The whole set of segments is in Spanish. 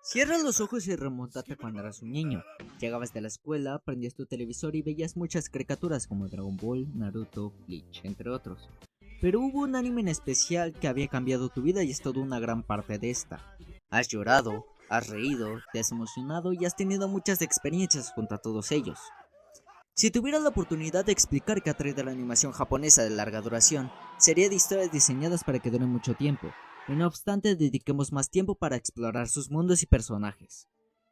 Cierra los ojos y remóntate cuando eras un niño. Llegabas de la escuela, prendías tu televisor y veías muchas caricaturas como Dragon Ball, Naruto, Bleach, entre otros. Pero hubo un anime en especial que había cambiado tu vida y es toda una gran parte de esta. Has llorado, has reído, te has emocionado y has tenido muchas experiencias junto a todos ellos. Si tuvieras la oportunidad de explicar qué atrae de la animación japonesa de larga duración, sería de historias diseñadas para que duren mucho tiempo, y no obstante dediquemos más tiempo para explorar sus mundos y personajes.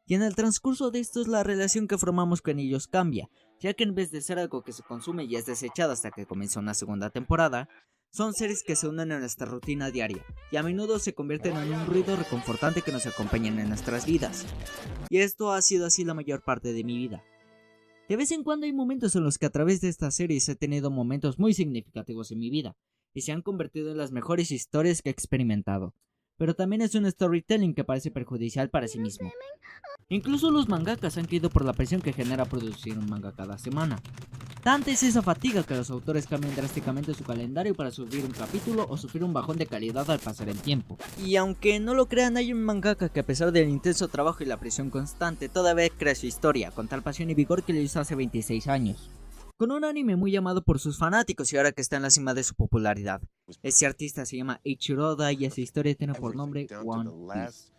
Y en el transcurso de estos la relación que formamos con ellos cambia, ya que en vez de ser algo que se consume y es desechado hasta que comienza una segunda temporada, son seres que se unen a nuestra rutina diaria, y a menudo se convierten en un ruido reconfortante que nos acompaña en nuestras vidas. Y esto ha sido así la mayor parte de mi vida. De vez en cuando hay momentos en los que a través de estas series he tenido momentos muy significativos en mi vida, y se han convertido en las mejores historias que he experimentado. Pero también es un storytelling que parece perjudicial para sí mismo. Incluso los mangakas han caído por la presión que genera producir un manga cada semana. Tanta es esa fatiga que los autores cambian drásticamente su calendario para subir un capítulo o sufrir un bajón de calidad al pasar el tiempo. Y aunque no lo crean, hay un mangaka que a pesar del intenso trabajo y la presión constante, todavía crea su historia, con tal pasión y vigor que lo hizo hace 26 años. Con un anime muy amado por sus fanáticos y ahora que está en la cima de su popularidad. Ese artista se llama Eiichiro Oda y esa historia tiene por nombre One Piece.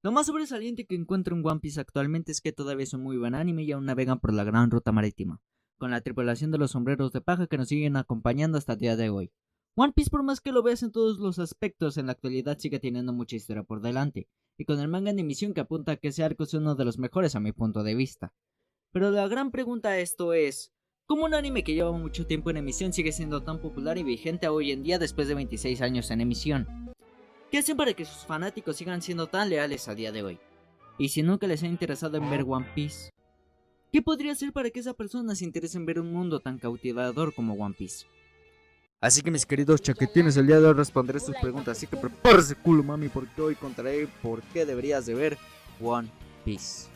Lo más sobresaliente que encuentro en One Piece actualmente es que todavía es un muy buen anime y aún navegan por la gran ruta marítima, con la tripulación de los sombreros de paja que nos siguen acompañando hasta el día de hoy. One Piece, por más que lo veas en todos los aspectos, en la actualidad sigue teniendo mucha historia por delante, y con el manga en emisión que apunta a que ese arco es uno de los mejores a mi punto de vista. Pero la gran pregunta a esto es, ¿cómo un anime que lleva mucho tiempo en emisión sigue siendo tan popular y vigente hoy en día después de 26 años en emisión? ¿Qué hacen para que sus fanáticos sigan siendo tan leales a día de hoy? Y si nunca les ha interesado en ver One Piece, ¿qué podría hacer para que esa persona se interese en ver un mundo tan cautivador como One Piece? Así que mis queridos chaquetines, el día de hoy responderé sus preguntas, así que prepárese culo mami porque hoy contaré por qué deberías de ver One Piece.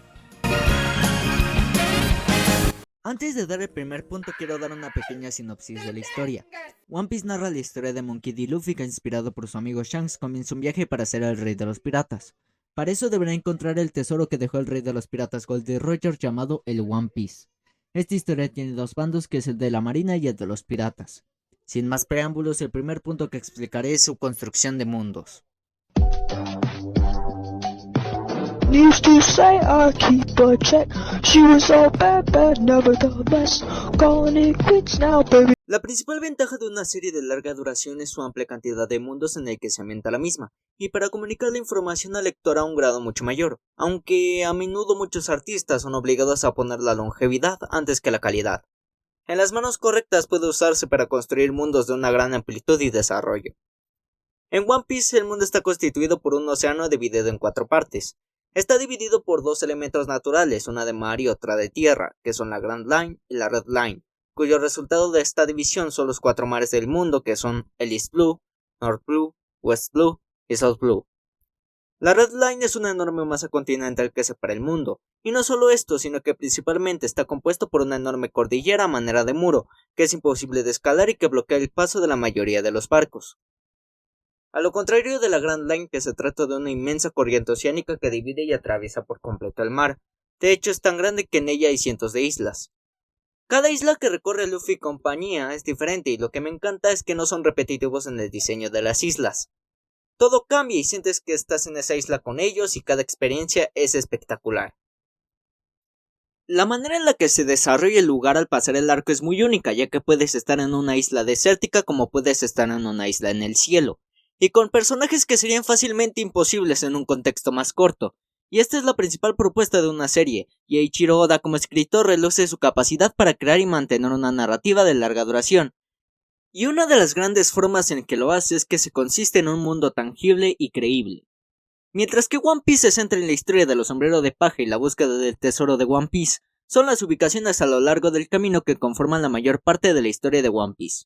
Antes de dar el primer punto quiero dar una pequeña sinopsis de la historia. One Piece narra la historia de Monkey D. Luffy que inspirado por su amigo Shanks comienza un viaje para ser el rey de los piratas. Para eso deberá encontrar el tesoro que dejó el rey de los piratas Goldie Roger llamado el One Piece. Esta historia tiene dos bandos que es el de la marina y el de los piratas. Sin más preámbulos, el primer punto que explicaré es su construcción de mundos. Used to say I keep a check. She was all bad, nevertheless. Calling it quits now, baby. La principal ventaja de una serie de larga duración es su amplia cantidad de mundos en el que se ambienta la misma, y para comunicar la información al lector a un grado mucho mayor, aunque a menudo muchos artistas son obligados a poner la longevidad antes que la calidad. En las manos correctas puede usarse para construir mundos de una gran amplitud y desarrollo. En One Piece el mundo está constituido por un océano dividido en 4 partes. Está dividido por 2 elementos naturales, una de mar y otra de tierra, que son la Grand Line y la Red Line, cuyo resultado de esta división son los 4 mares del mundo, que son el East Blue, North Blue, West Blue y South Blue. La Red Line es una enorme masa continental que separa el mundo, y no solo esto, sino que principalmente está compuesto por una enorme cordillera a manera de muro, que es imposible de escalar y que bloquea el paso de la mayoría de los barcos. A lo contrario de la Grand Line, que se trata de una inmensa corriente oceánica que divide y atraviesa por completo el mar. De hecho es tan grande que en ella hay cientos de islas. Cada isla que recorre Luffy y compañía es diferente y lo que me encanta es que no son repetitivos en el diseño de las islas. Todo cambia y sientes que estás en esa isla con ellos y cada experiencia es espectacular. La manera en la que se desarrolla el lugar al pasar el arco es muy única, ya que puedes estar en una isla desértica como puedes estar en una isla en el cielo, y con personajes que serían fácilmente imposibles en un contexto más corto. Y esta es la principal propuesta de una serie, y Eiichiro Oda como escritor reluce su capacidad para crear y mantener una narrativa de larga duración. Y una de las grandes formas en que lo hace es que se consiste en un mundo tangible y creíble. Mientras que One Piece se centra en la historia de los sombreros de paja y la búsqueda del tesoro de One Piece, son las ubicaciones a lo largo del camino que conforman la mayor parte de la historia de One Piece.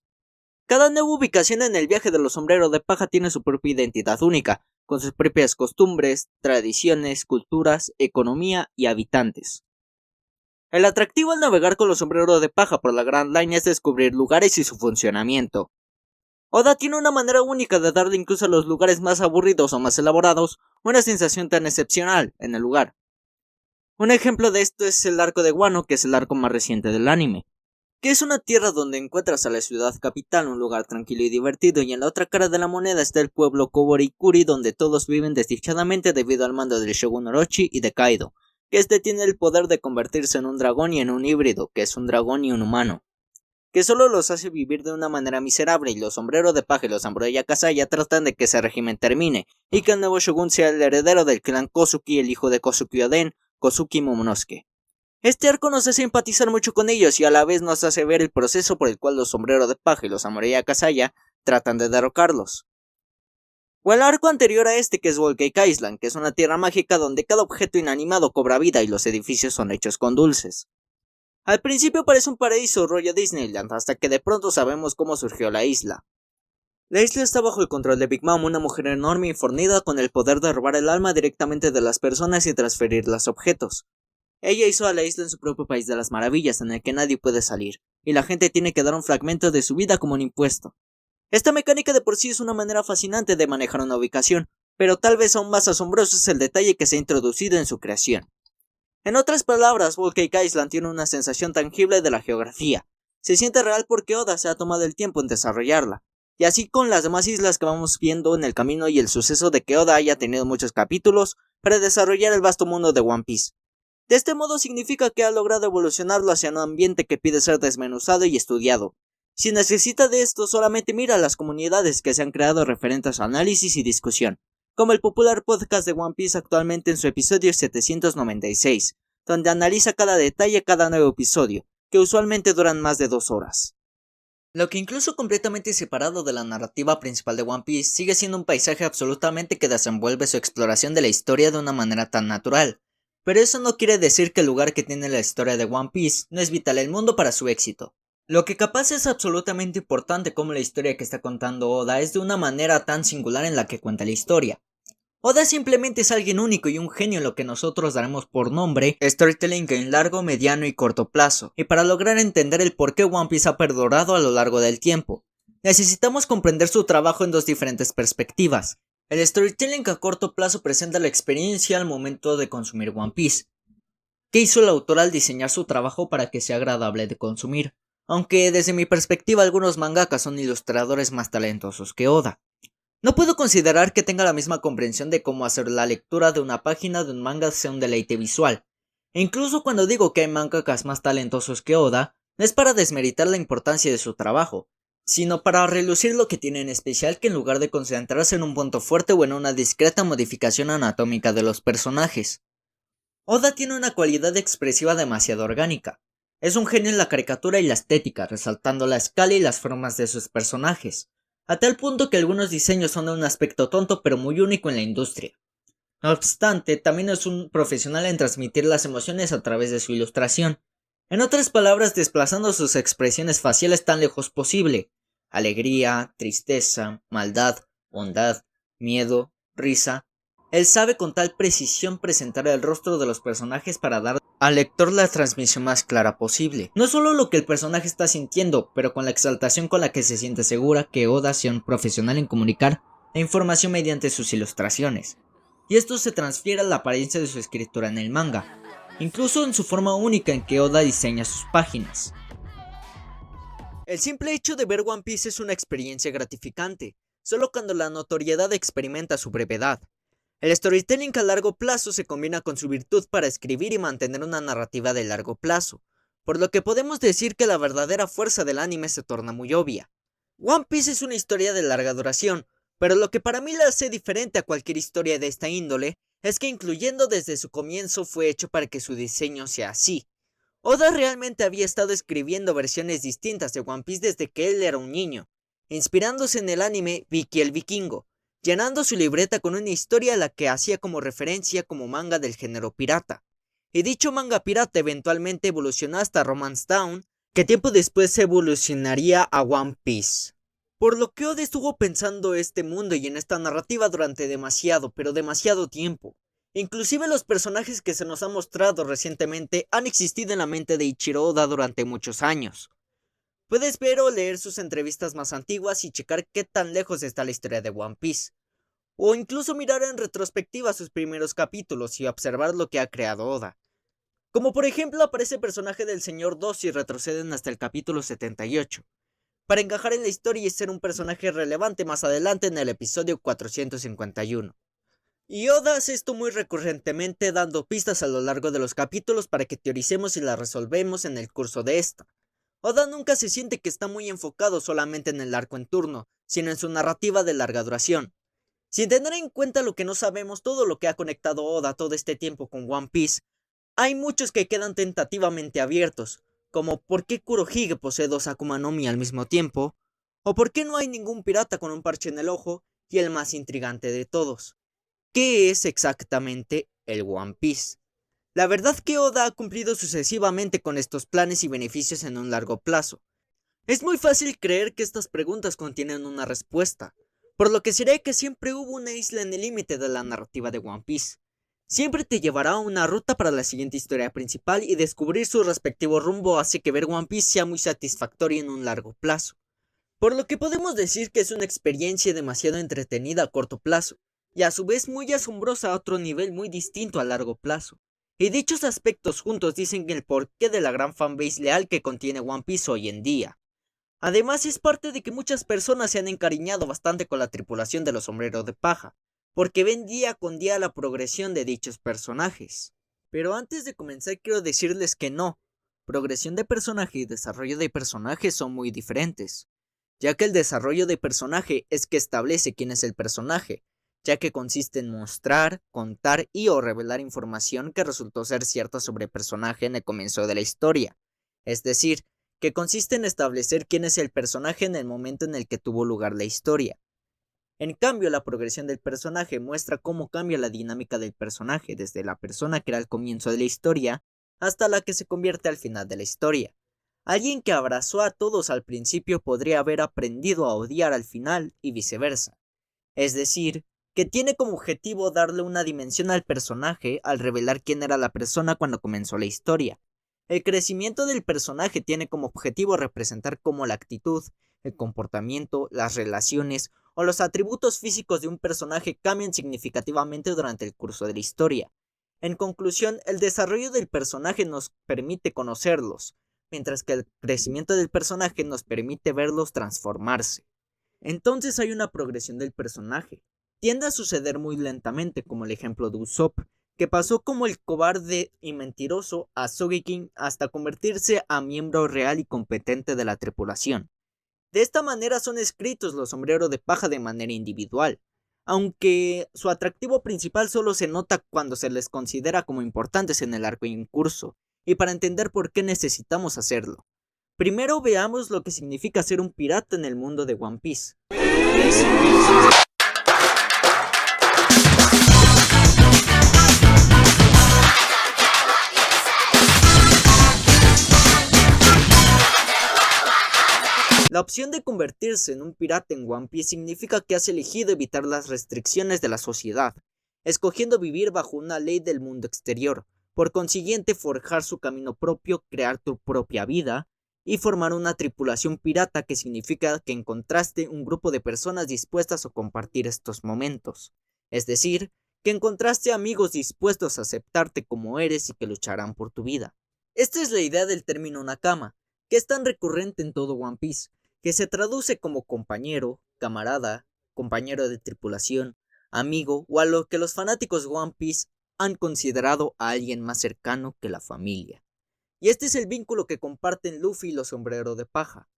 Cada nueva ubicación en el viaje de los sombreros de paja tiene su propia identidad única, con sus propias costumbres, tradiciones, culturas, economía y habitantes. El atractivo al navegar con los sombreros de paja por la Grand Line es descubrir lugares y su funcionamiento. Oda tiene una manera única de darle incluso a los lugares más aburridos o más elaborados una sensación tan excepcional en el lugar. Un ejemplo de esto es el arco de Wano, que es el arco más reciente del anime, que es una tierra donde encuentras a la ciudad capital, un lugar tranquilo y divertido, y en la otra cara de la moneda está el pueblo Koborikuri, donde todos viven desdichadamente debido al mando del Shogun Orochi y de Kaido, que este tiene el poder de convertirse en un dragón y en un híbrido, que es un dragón y un humano, que solo los hace vivir de una manera miserable, y los sombreros de paja y los Samurai Akasaya tratan de que ese régimen termine, y que el nuevo Shogun sea el heredero del clan Kozuki, el hijo de Kozuki Oden, Kozuki Momonosuke. Este arco nos hace empatizar mucho con ellos y a la vez nos hace ver el proceso por el cual los sombreros de paja y los Samurai Akasaya tratan de derrocarlos. O el arco anterior a este, que es Whole Cake Island, que es una tierra mágica donde cada objeto inanimado cobra vida y los edificios son hechos con dulces. Al principio parece un paraíso rollo Disneyland, hasta que de pronto sabemos cómo surgió la isla. La isla está bajo el control de Big Mom, una mujer enorme y fornida con el poder de robar el alma directamente de las personas y transferirlas a objetos. Ella hizo a la isla en su propio país de las maravillas, en el que nadie puede salir, y la gente tiene que dar un fragmento de su vida como un impuesto. Esta mecánica de por sí es una manera fascinante de manejar una ubicación, pero tal vez aún más asombroso es el detalle que se ha introducido en su creación. En otras palabras, Whole Cake Island tiene una sensación tangible de la geografía. Se siente real porque Oda se ha tomado el tiempo en desarrollarla, y así con las demás islas que vamos viendo en el camino y el suceso de que Oda haya tenido muchos capítulos para desarrollar el vasto mundo de One Piece. De este modo significa que ha logrado evolucionarlo hacia un ambiente que pide ser desmenuzado y estudiado. Si necesita de esto, solamente mira las comunidades que se han creado referentes a análisis y discusión, como el popular podcast de One Piece actualmente en su episodio 796, donde analiza cada detalle cada nuevo episodio, que usualmente duran más de 2 horas. Lo que incluso completamente separado de la narrativa principal de One Piece sigue siendo un paisaje absolutamente que desenvuelve su exploración de la historia de una manera tan natural. Pero eso no quiere decir que el lugar que tiene la historia de One Piece no es vital en el mundo para su éxito. Lo que capaz es absolutamente importante como la historia que está contando Oda es de una manera tan singular en la que cuenta la historia. Oda simplemente es alguien único y un genio en lo que nosotros daremos por nombre storytelling en largo, mediano y corto plazo, y para lograr entender el por qué One Piece ha perdurado a lo largo del tiempo, necesitamos comprender su trabajo en 2 diferentes perspectivas. El storytelling a corto plazo presenta la experiencia al momento de consumir One Piece. ¿Qué hizo el autor al diseñar su trabajo para que sea agradable de consumir? Aunque desde mi perspectiva algunos mangakas son ilustradores más talentosos que Oda. No puedo considerar que tenga la misma comprensión de cómo hacer la lectura de una página de un manga sea un deleite visual. E incluso cuando digo que hay mangakas más talentosos que Oda, no es para desmeritar la importancia de su trabajo, sino para relucir lo que tiene en especial, que en lugar de concentrarse en un punto fuerte o en una discreta modificación anatómica de los personajes. Oda tiene una cualidad expresiva demasiado orgánica. Es un genio en la caricatura y la estética, resaltando la escala y las formas de sus personajes, a tal punto que algunos diseños son de un aspecto tonto pero muy único en la industria. No obstante, también es un profesional en transmitir las emociones a través de su ilustración. En otras palabras, desplazando sus expresiones faciales tan lejos posible. Alegría, tristeza, maldad, bondad, miedo, risa. Él sabe con tal precisión presentar el rostro de los personajes para dar al lector la transmisión más clara posible. No solo lo que el personaje está sintiendo, pero con la exaltación con la que se siente segura que Oda sea un profesional en comunicar la información mediante sus ilustraciones. Y esto se transfiere a la apariencia de su escritura en el manga, incluso en su forma única en que Oda diseña sus páginas. El simple hecho de ver One Piece es una experiencia gratificante, solo cuando la notoriedad experimenta su brevedad. El storytelling a largo plazo se combina con su virtud para escribir y mantener una narrativa de largo plazo, por lo que podemos decir que la verdadera fuerza del anime se torna muy obvia. One Piece es una historia de larga duración, pero lo que para mí la hace diferente a cualquier historia de esta índole es que incluyendo desde su comienzo fue hecho para que su diseño sea así. Oda realmente había estado escribiendo versiones distintas de One Piece desde que él era un niño, inspirándose en el anime Vicky el Vikingo, llenando su libreta con una historia a la que hacía como referencia como manga del género pirata. Y dicho manga pirata eventualmente evolucionó hasta Romance Down, que tiempo después evolucionaría a One Piece. Por lo que Oda estuvo pensando este mundo y en esta narrativa durante demasiado, pero demasiado tiempo. Inclusive los personajes que se nos han mostrado recientemente han existido en la mente de Ichiro Oda durante muchos años. Puedes ver o leer sus entrevistas más antiguas y checar qué tan lejos está la historia de One Piece, o incluso mirar en retrospectiva sus primeros capítulos y observar lo que ha creado Oda. Como por ejemplo aparece el personaje del Señor 2 y retroceden hasta el capítulo 78, para encajar en la historia y ser un personaje relevante más adelante en el episodio 451. Y Oda hace esto muy recurrentemente, dando pistas a lo largo de los capítulos para que teoricemos y las resolvemos en el curso de esta. Oda nunca se siente que está muy enfocado solamente en el arco en turno, sino en su narrativa de larga duración. Sin tener en cuenta lo que no sabemos, todo lo que ha conectado Oda todo este tiempo con One Piece, hay muchos que quedan tentativamente abiertos, como por qué Kurohige posee dos Akuma no Mi al mismo tiempo, o por qué no hay ningún pirata con un parche en el ojo, y el más intrigante de todos, ¿qué es exactamente el One Piece? La verdad que Oda ha cumplido sucesivamente con estos planes y beneficios en un largo plazo. Es muy fácil creer que estas preguntas contienen una respuesta, por lo que será que siempre hubo una isla en el límite de la narrativa de One Piece. Siempre te llevará a una ruta para la siguiente historia principal y descubrir su respectivo rumbo hace que ver One Piece sea muy satisfactorio en un largo plazo. Por lo que podemos decir que es una experiencia demasiado entretenida a corto plazo, y a su vez muy asombrosa a otro nivel muy distinto a largo plazo. Y dichos aspectos juntos dicen el porqué de la gran fanbase leal que contiene One Piece hoy en día. Además es parte de que muchas personas se han encariñado bastante con la tripulación de los sombreros de paja, porque ven día con día la progresión de dichos personajes. Pero antes de comenzar quiero decirles que no, progresión de personaje y desarrollo de personaje son muy diferentes, ya que el desarrollo de personaje es que establece quién es el personaje, ya que consiste en mostrar, contar y o revelar información que resultó ser cierta sobre el personaje en el comienzo de la historia, es decir, que consiste en establecer quién es el personaje en el momento en el que tuvo lugar la historia. En cambio, la progresión del personaje muestra cómo cambia la dinámica del personaje desde la persona que era al comienzo de la historia hasta la que se convierte al final de la historia. Alguien que abrazó a todos al principio podría haber aprendido a odiar al final y viceversa. Es decir, que tiene como objetivo darle una dimensión al personaje al revelar quién era la persona cuando comenzó la historia. El crecimiento del personaje tiene como objetivo representar cómo la actitud, el comportamiento, las relaciones o los atributos físicos de un personaje cambian significativamente durante el curso de la historia. En conclusión, el desarrollo del personaje nos permite conocerlos, mientras que el crecimiento del personaje nos permite verlos transformarse. Entonces hay una progresión del personaje. Tiende a suceder muy lentamente, como el ejemplo de Usopp, que pasó como el cobarde y mentiroso a Sogeking hasta convertirse a miembro real y competente de la tripulación. De esta manera son escritos los sombreros de paja de manera individual, aunque su atractivo principal solo se nota cuando se les considera como importantes en el arco en curso, y para entender por qué necesitamos hacerlo. Primero veamos lo que significa ser un pirata en el mundo de One Piece. La opción de convertirse en un pirata en One Piece significa que has elegido evitar las restricciones de la sociedad, escogiendo vivir bajo una ley del mundo exterior, por consiguiente forjar su camino propio, crear tu propia vida, y formar una tripulación pirata que significa que encontraste un grupo de personas dispuestas a compartir estos momentos, es decir, que encontraste amigos dispuestos a aceptarte como eres y que lucharán por tu vida. Esta es la idea del término nakama, que es tan recurrente en todo One Piece, que se traduce como compañero, camarada, compañero de tripulación, amigo o a lo que los fanáticos de One Piece han considerado a alguien más cercano que la familia. Y este es el vínculo que comparten Luffy y los sombreros de paja.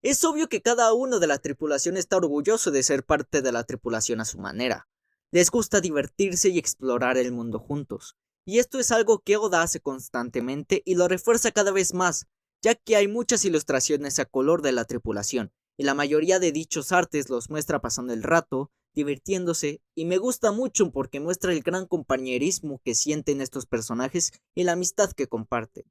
Es obvio que cada uno de la tripulación está orgulloso de ser parte de la tripulación a su manera. Les gusta divertirse y explorar el mundo juntos. Y esto es algo que Oda hace constantemente y lo refuerza cada vez más, ya que hay muchas ilustraciones a color de la tripulación, y la mayoría de dichos artes los muestra pasando el rato, divirtiéndose, y me gusta mucho porque muestra el gran compañerismo que sienten estos personajes y la amistad que comparten.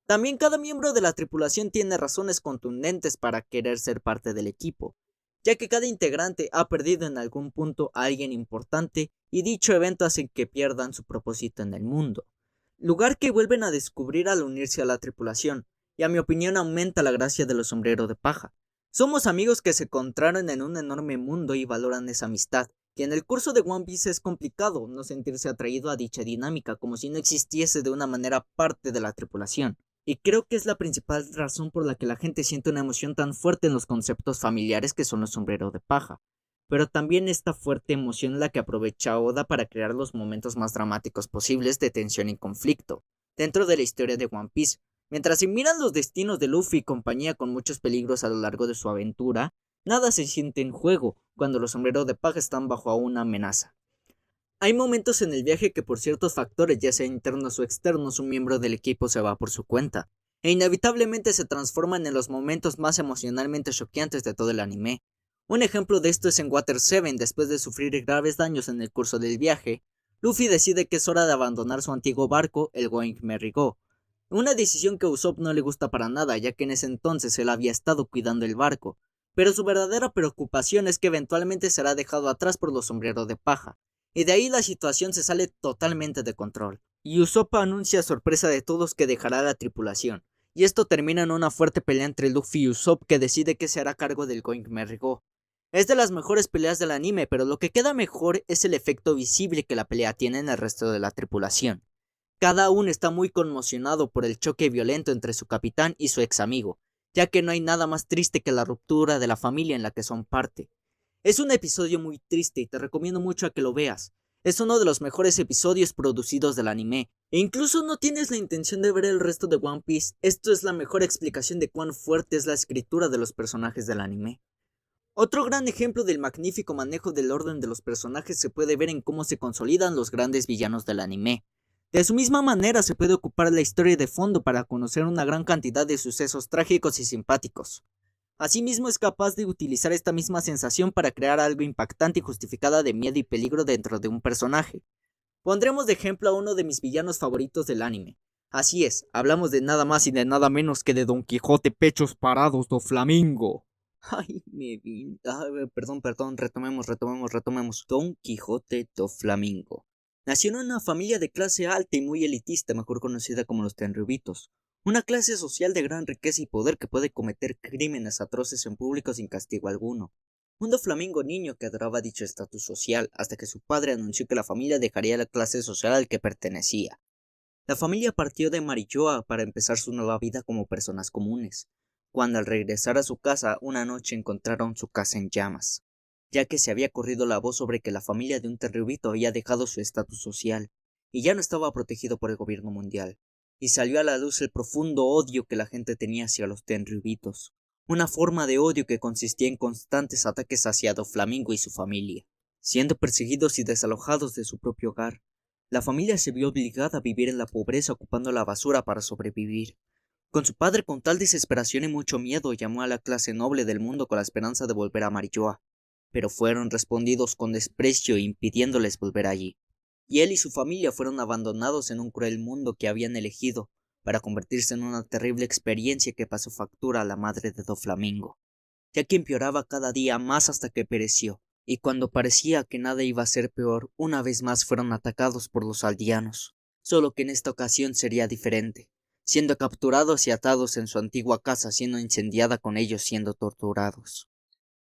También cada miembro de la tripulación tiene razones contundentes para querer ser parte del equipo, ya que cada integrante ha perdido en algún punto a alguien importante y dicho evento hace que pierdan su propósito en el mundo, lugar que vuelven a descubrir al unirse a la tripulación, y a mi opinión aumenta la gracia de los sombreros de paja. Somos amigos que se encontraron en un enorme mundo y valoran esa amistad, que en el curso de One Piece es complicado no sentirse atraído a dicha dinámica como si no existiese de una manera parte de la tripulación. Y creo que es la principal razón por la que la gente siente una emoción tan fuerte en los conceptos familiares que son los sombreros de paja. Pero también esta fuerte emoción es la que aprovecha Oda para crear los momentos más dramáticos posibles de tensión y conflicto dentro de la historia de One Piece. Mientras se miran los destinos de Luffy y compañía con muchos peligros a lo largo de su aventura, nada se siente en juego cuando los sombreros de paja están bajo una amenaza. Hay momentos en el viaje que por ciertos factores, ya sea internos o externos, un miembro del equipo se va por su cuenta, e inevitablemente se transforman en los momentos más emocionalmente choqueantes de todo el anime. Un ejemplo de esto es en Water 7, después de sufrir graves daños en el curso del viaje, Luffy decide que es hora de abandonar su antiguo barco, el Going Merry Go. Una decisión que a Usopp no le gusta para nada, ya que en ese entonces él había estado cuidando el barco, pero su verdadera preocupación es que eventualmente será dejado atrás por los sombreros de paja, y de ahí la situación se sale totalmente de control. Y Usopp anuncia a sorpresa de todos que dejará la tripulación, y esto termina en una fuerte pelea entre Luffy y Usopp que decide que se hará cargo del Going Merry Go. Es de las mejores peleas del anime, pero lo que queda mejor es el efecto visible que la pelea tiene en el resto de la tripulación. Cada uno está muy conmocionado por el choque violento entre su capitán y su ex amigo, ya que no hay nada más triste que la ruptura de la familia en la que son parte. Es un episodio muy triste y te recomiendo mucho a que lo veas. Es uno de los mejores episodios producidos del anime, e incluso no tienes la intención de ver el resto de One Piece, esto es la mejor explicación de cuán fuerte es la escritura de los personajes del anime. Otro gran ejemplo del magnífico manejo del orden de los personajes se puede ver en cómo se consolidan los grandes villanos del anime. De su misma manera se puede ocupar la historia de fondo para conocer una gran cantidad de sucesos trágicos y simpáticos. Asimismo es capaz de utilizar esta misma sensación para crear algo impactante y justificada de miedo y peligro dentro de un personaje. Pondremos de ejemplo a uno de mis villanos favoritos del anime. Así es, hablamos de nada más y de nada menos que de Don Quijote Pechos Parados do Flamingo. Ay, perdón, retomemos. Don Quijote do Flamingo. Nació en una familia de clase alta y muy elitista, mejor conocida como los Tenryubitos. Una clase social de gran riqueza y poder que puede cometer crímenes atroces en público sin castigo alguno. Un Doflamingo niño que adoraba dicho estatus social, hasta que su padre anunció que la familia dejaría la clase social al que pertenecía. La familia partió de Marilloa para empezar su nueva vida como personas comunes, cuando al regresar a su casa una noche encontraron su casa en llamas, ya que se había corrido la voz sobre que la familia de un Tenryubito había dejado su estatus social, y ya no estaba protegido por el gobierno mundial, y salió a la luz el profundo odio que la gente tenía hacia los Tenryubitos, una forma de odio que consistía en constantes ataques hacia Doflamingo y su familia, siendo perseguidos y desalojados de su propio hogar. La familia se vio obligada a vivir en la pobreza ocupando la basura para sobrevivir. Con su padre con tal desesperación y mucho miedo llamó a la clase noble del mundo con la esperanza de volver a Marilloa, pero fueron respondidos con desprecio impidiéndoles volver allí, y él y su familia fueron abandonados en un cruel mundo que habían elegido para convertirse en una terrible experiencia que pasó factura a la madre de Doflamingo, ya que empeoraba cada día más hasta que pereció, y cuando parecía que nada iba a ser peor, una vez más fueron atacados por los aldeanos, solo que en esta ocasión sería diferente, siendo capturados y atados en su antigua casa, siendo incendiada con ellos siendo torturados.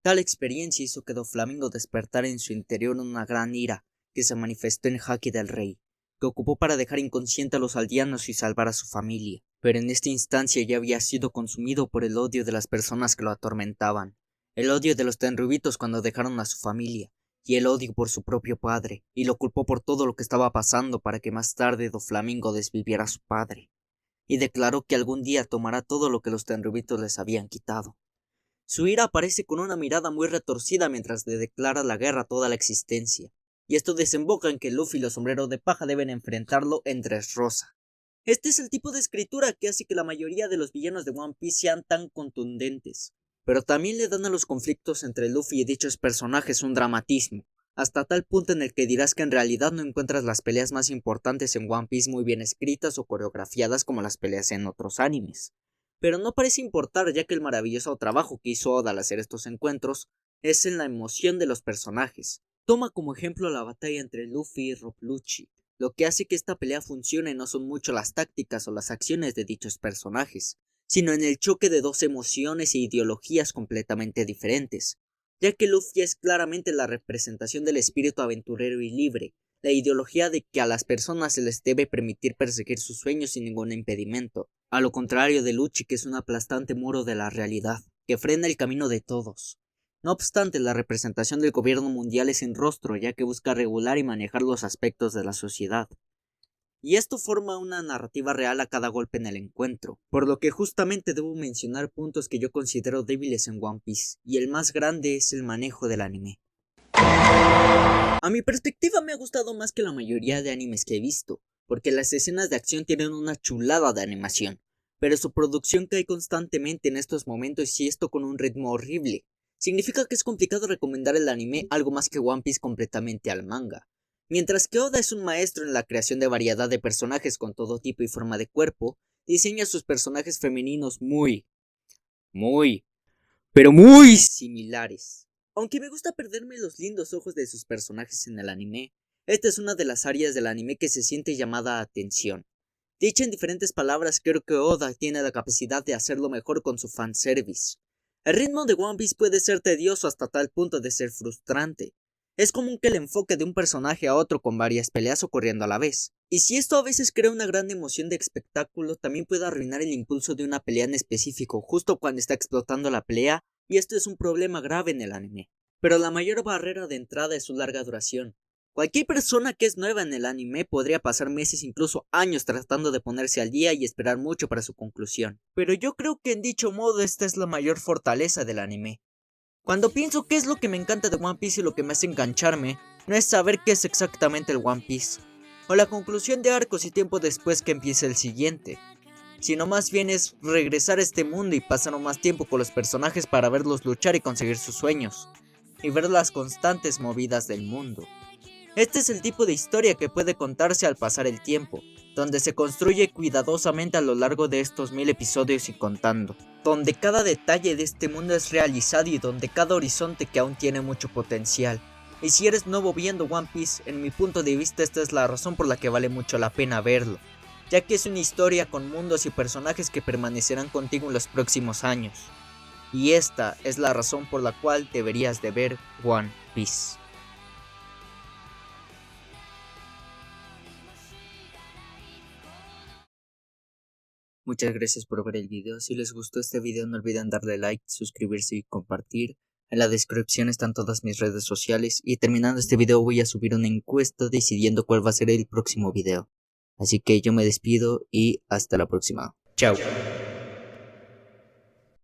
Tal experiencia hizo que Doflamingo despertara en su interior una gran ira que se manifestó en Haki del Rey, que ocupó para dejar inconsciente a los aldeanos y salvar a su familia, pero en esta instancia ya había sido consumido por el odio de las personas que lo atormentaban, el odio de los Tenryubitos cuando dejaron a su familia, y el odio por su propio padre, y lo culpó por todo lo que estaba pasando para que más tarde Doflamingo desviviera a su padre, y declaró que algún día tomará todo lo que los Tenryubitos les habían quitado. Su ira aparece con una mirada muy retorcida mientras le declara la guerra a toda la existencia, y esto desemboca en que Luffy y los sombreros de paja deben enfrentarlo en Dressrosa. Este es el tipo de escritura que hace que la mayoría de los villanos de One Piece sean tan contundentes, pero también le dan a los conflictos entre Luffy y dichos personajes un dramatismo, hasta tal punto en el que dirás que en realidad no encuentras las peleas más importantes en One Piece muy bien escritas o coreografiadas como las peleas en otros animes. Pero no parece importar, ya que el maravilloso trabajo que hizo Oda al hacer estos encuentros es en la emoción de los personajes. Toma como ejemplo la batalla entre Luffy y Rob Lucci. Lo que hace que esta pelea funcione no son mucho las tácticas o las acciones de dichos personajes, sino en el choque de dos emociones e ideologías completamente diferentes, ya que Luffy es claramente la representación del espíritu aventurero y libre, la ideología de que a las personas se les debe permitir perseguir sus sueños sin ningún impedimento, a lo contrario de Lucci, que es un aplastante muro de la realidad, que frena el camino de todos. No obstante, la representación del gobierno mundial es sin rostro, ya que busca regular y manejar los aspectos de la sociedad. Y esto forma una narrativa real a cada golpe en el encuentro, por lo que justamente debo mencionar puntos que yo considero débiles en One Piece, y el más grande es el manejo del anime. A mi perspectiva me ha gustado más que la mayoría de animes que he visto, porque las escenas de acción tienen una chulada de animación, pero su producción cae constantemente en estos momentos y esto con un ritmo horrible. Significa que es complicado recomendar el anime algo más que One Piece completamente al manga. Mientras que Oda es un maestro en la creación de variedad de personajes con todo tipo y forma de cuerpo, diseña sus personajes femeninos muy similares. Aunque me gusta perderme los lindos ojos de sus personajes en el anime, esta es una de las áreas del anime que se siente llamada atención. Dicha en diferentes palabras, creo que Oda tiene la capacidad de hacerlo mejor con su fanservice. El ritmo de One Piece puede ser tedioso hasta tal punto de ser frustrante. Es común que el enfoque de un personaje a otro con varias peleas ocurriendo a la vez. Y si esto a veces crea una gran emoción de espectáculo, también puede arruinar el impulso de una pelea en específico justo cuando está explotando la pelea, y esto es un problema grave en el anime. Pero la mayor barrera de entrada es su larga duración. Cualquier persona que es nueva en el anime podría pasar meses, incluso años tratando de ponerse al día y esperar mucho para su conclusión. Pero yo creo que en dicho modo esta es la mayor fortaleza del anime. Cuando pienso qué es lo que me encanta de One Piece y lo que me hace engancharme, no es saber qué es exactamente el One Piece, o la conclusión de arcos y tiempo después que empiece el siguiente, sino más bien es regresar a este mundo y pasar más tiempo con los personajes para verlos luchar y conseguir sus sueños, y ver las constantes movidas del mundo. Este es el tipo de historia que puede contarse al pasar el tiempo, donde se construye cuidadosamente a lo largo de estos 1000 episodios y contando, donde cada detalle de este mundo es realizado y donde cada horizonte que aún tiene mucho potencial. Y si eres nuevo viendo One Piece, en mi punto de vista esta es la razón por la que vale mucho la pena verlo, ya que es una historia con mundos y personajes que permanecerán contigo en los próximos años. Y esta es la razón por la cual deberías de ver One Piece. Muchas gracias por ver el video. Si les gustó este video no olviden darle like, suscribirse y compartir. En la descripción están todas mis redes sociales y terminando este video voy a subir una encuesta decidiendo cuál va a ser el próximo video. Así que yo me despido y hasta la próxima. Chao.